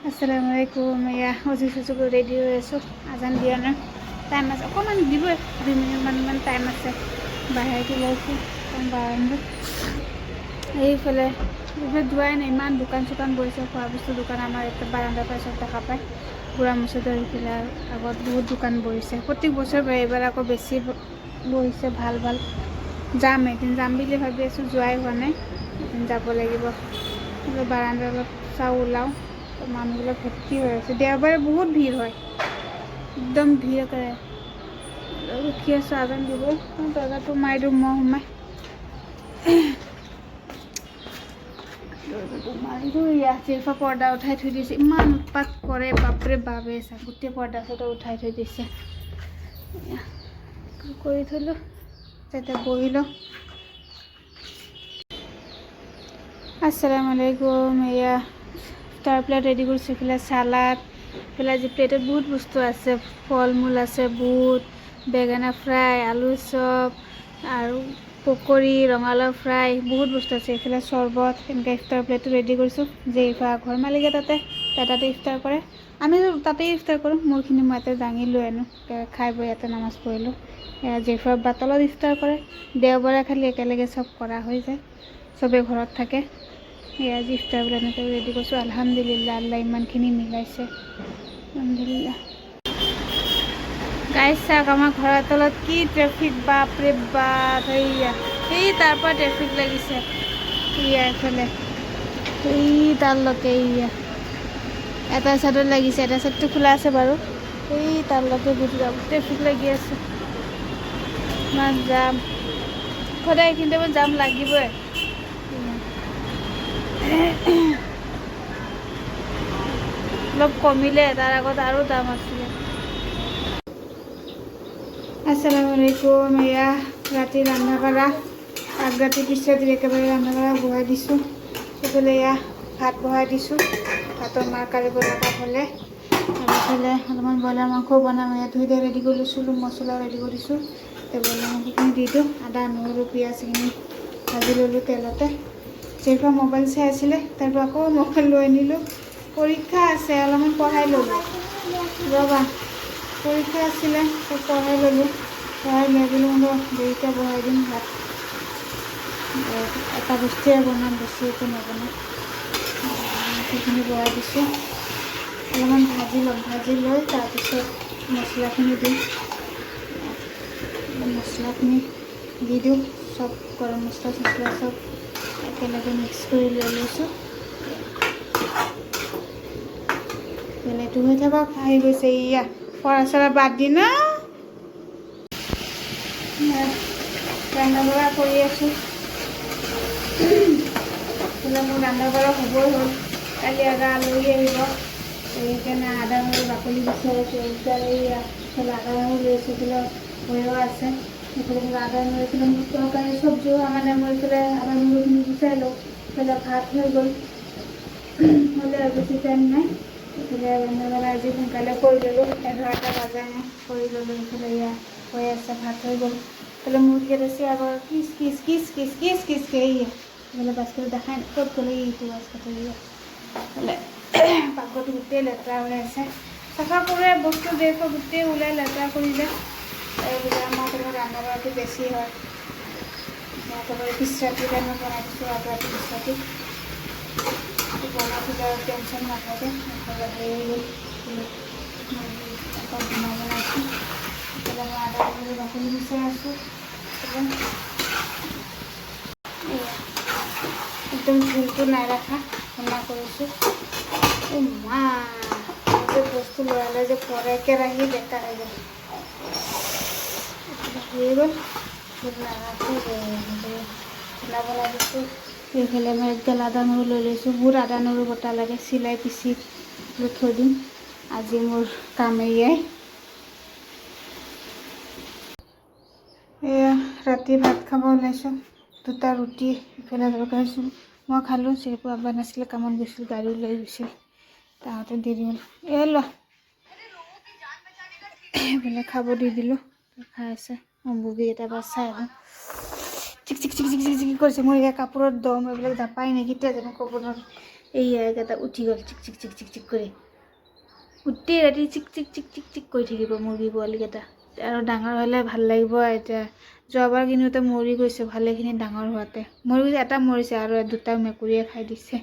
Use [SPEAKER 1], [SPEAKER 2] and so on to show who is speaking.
[SPEAKER 1] আসসালামু আলাইকুম। অজিছো ৰেডি হৈ আছোঁ। আজান দিয়া নাই, টাইম আছে অকণমান দিবই, 2 মিনিটমান টাইম আছে। বাহিৰতে লৈছোঁ বাৰান্দাত। এইফালে যোৱাই নাই, ইমান দোকান চোকান বহিছে, খোৱা বস্তু দোকান আমাৰ ইয়াতে বাৰান্দাৰ পৰা চব দেখা পায়। বুঢ়া মছজিদৰ সেইফালে আগত বহুত দোকান বহিছে, প্ৰত্যেক বছৰ এইবাৰ আকৌ বেছি বহিছে। ভাল ভাল এদিন যাম বুলি ভাবি আছোঁ, যোৱাই হোৱা নাই। এদিন যাব লাগিব। বাৰান্দা অলপ চাওঁ, ওলাওঁ। মানুহবিলাক ভৰ্তি হৈ আছে, দেওবাৰে বহুত ভিৰ হয়, একদম ভিৰ কৰে। ৰখি আছোঁ আজান দিব, দৰ্জাটো মাৰি দিওঁ, মই সোমাই দৰ্জাটো মাৰি দিওঁ। চিল্ফা পৰ্দা উঠাই থৈ দিছে, ইমান উৎপাত কৰে বাপৰে বাপে। গোটেই পৰ্দা চৰ্দা উঠাই থৈ দিছে। কৰি থলোঁ, তাতে বহি লওঁ। আসসালামু আলাইকুম। তাৰ প্লেট ৰেডি কৰিছোঁ। এইফালে চালাড, এইফালে আজি প্লেটত বহুত বস্তু আছে, ফল মূল আছে, বুট, বেঙেনা ফ্ৰাই, আলু চপ আৰু পকৰি, ৰঙালাও ফ্ৰাই, বহুত বস্তু আছে। এইফালে চৰ্বত, এনেকৈ ইফতাৰ প্লেটটো ৰেডি কৰিছোঁ। যে ঘৰ মালিকে তাতে ইফতাৰ কৰে, আমি তাতেই ইফতাৰ কৰোঁ। মোৰখিনি মই ইয়াতে দাঙি লৈ আনো, খাই বৈ ইয়াতে নামাজ পঢ়িলোঁ। জেফৰ বাটলত ইফতাৰ কৰে, দেওবাৰে খালি একেলগে চব কৰা হৈ যায়, চবেই ঘৰত থাকে। আজি ইফতাৰ বোলে এনেকৈ ৰেডি কৰিছোঁ। আলহামদুলিল্লাহ, আল্লাহ ইমানখিনি মিলাইছে, আলহামদুলিল্লাহ। গাইছ চাওক, আমাৰ ঘৰৰ তলত কি ট্ৰেফিক, বাপৰে বাপ। এই তাৰ পৰা ট্ৰেফিক লাগিছে, এইফালে তালৈকে। এটা চাইডত লাগিছে, এটা চাইডটো খোলা আছে বাৰু। তালৈকে গুচি যাব, ট্ৰেফিক লাগি আছে, ইমান যাম। সদায় এইখিনি টাইমত যাম লাগিবই। অলপ কমিলে, তাৰ আগত আৰু দাম আছিলে। আসসালামু আলাইকুম। ৰাতি ৰন্ধা বঢ়া, আগৰাতি পিছৰাতি একেবাৰে ৰন্ধা বঢ়া বহাই দিছোঁ। এইফালে ভাত বহাই দিছোঁ, ভাতৰ মাৰ কাঢ়িব লগা হ'লে। আৰু এইফালে অলপমান ব্ৰইলাৰ মাংসও বনাম। ধুই দিয়া ৰেডি কৰি লৈছোঁ, মছলা ৰেডি কৰি দিছোঁ। ব্ৰইলাৰ মাংসখিনি দি দিওঁ, আদা নহৰু পিঁয়াজ এইখিনি ভাজি ল'লোঁ তেলতে। যিহেতু মোবাইল চাই আছিলে, তাৰ পৰা আকৌ মোবাইল লৈ আনিলোঁ। পৰীক্ষা আছে, অলপমান পঢ়াই ল'লোঁ। ৰ'বা, পৰীক্ষা আছিলে, পঢ়াই ল'লোঁ। পঢ়াই লৈ পেলাই দেৰিকৈ বহাই দিম ভাত। এটা বস্তুৱে বনাম, বেছি একো নবনাম। সেইখিনি বহাই দিছোঁ, অলপমান ভাজি ল'ম। ভাজি লৈ তাৰপিছত মছলাখিনি দিম। মছলাখিনি দি দিওঁ, চব গৰম মছলা চছলা চব একেলগে মিক্স কৰি লৈ লৈছোঁ। বেলেগটো হৈ থাকক। আহি গৈছে, পঢ়া চৰা বাদ দি ন, ৰন্ধা বঢ়া কৰি আছোঁ। মোৰ ৰন্ধা বঢ়া হ'বই হ'ল। কালি আদা আলহী আহিব, সেইকাৰণে আদা নহৰু বাকলি গুচাই আছোঁ। এইফালে আদা নহৰু লৈ আছোঁ, এইফালে বৈয়াও আছে। এইফালে আদা নহৰু, এইফালে মোৰ তৰকাৰী চব্জিও মানে মই এইফালে আদা নহৰুখিনি গুচাই লওঁ। এইফালে ভাত হৈ গ'ল, হ'লে আৰু বেছি টাইম নাই। এইফালে ৰন্ধা বঢ়া আজি সোনকালে কৰি ল'লোঁ, 11টা বাজা নাই, কৰি ল'লোঁ। এইফালে হৈ আছে, ভাত হৈ গ'ল। এইফালে মুৰ্গী আছে, আগৰ কিচ কিচ কিচ কিচ কিচ কিচ এইফালে বাস্কেট দেখাই নাই, ক'ত গ'লে এইটো বাস্কেট। এইফালে পাকঘৰটো গোটেই লেতেৰা হৈ আছে, চাফা কৰে বস্তু দেখো গোটেই ওলাই লেতেৰা কৰিলে। এইবিলাক আমাৰ ৰন্ধা বঢ়াটো বেছি হয়। একেবাৰে পিছৰাতি টাইমত বনাই দিছোঁ, আগৰাতি পিছৰাতি বনাই থ'লে আৰু টেনশ্যন নাথাকে। আকৌ বনাই বনাইছোঁ। এইফালে মই আদা নহৰু বাকলি গুচাই আছোঁ। একদম জোলটো নাই ৰখা, বনা কৰিছোঁ। মা বস্তু লৰালে যে পৰে, কেৰাহী বেকাৰ হৈ গ'ল। হৈ গ'ল, বনাই দিছোঁ। এইফালে মই একডাল আদা নহৰু লৈ লৈছোঁ। বহুত আদা নহৰু বটা লাগে, চিলাই পিচি থৈ দিম। আজি মোৰ কাম এয়াই। ৰাতি ভাত খাব ওলাইছোঁ। 2টা ৰুটি ইফালে দৰকাৰছোঁ, মই খালোঁ। চিৰিপু আব্বা নাছিলে, কামত গৈছিল, গাড়ী লৈ গৈছিল, তাহাঁতে দেৰি হ'ল। লোৱা, এইফালে খাব দি দিলোঁ, খাই আছে। মুৰ্গী এটা বাছ চাই আহোঁ। চিক চিক চিক চিক চিক চিক কৰিছে। মোৰ কাপোৰত দম, এইবিলাক জাপাই নাই, কেতিয়া জানো ক'ব নোৱাৰোঁ। এইয়া এইকেইটা উঠি গ'ল চিক চিক চিক চিক চিক কৰি গোটেই ৰাতি চিক চিক চিক চিক চিক কৰি থাকিব মুৰ্গী পোৱালিকেইটা আৰু ডাঙৰ হ'লে ভাল লাগিব এতিয়া যোৱাবাৰ কিনোতে মৰি গৈছে ভালেখিনি ডাঙৰ হোৱাতে মৰি গৈছে এটা মৰিছে আৰু দুটা মেকুৰীয়ে খাই দিছে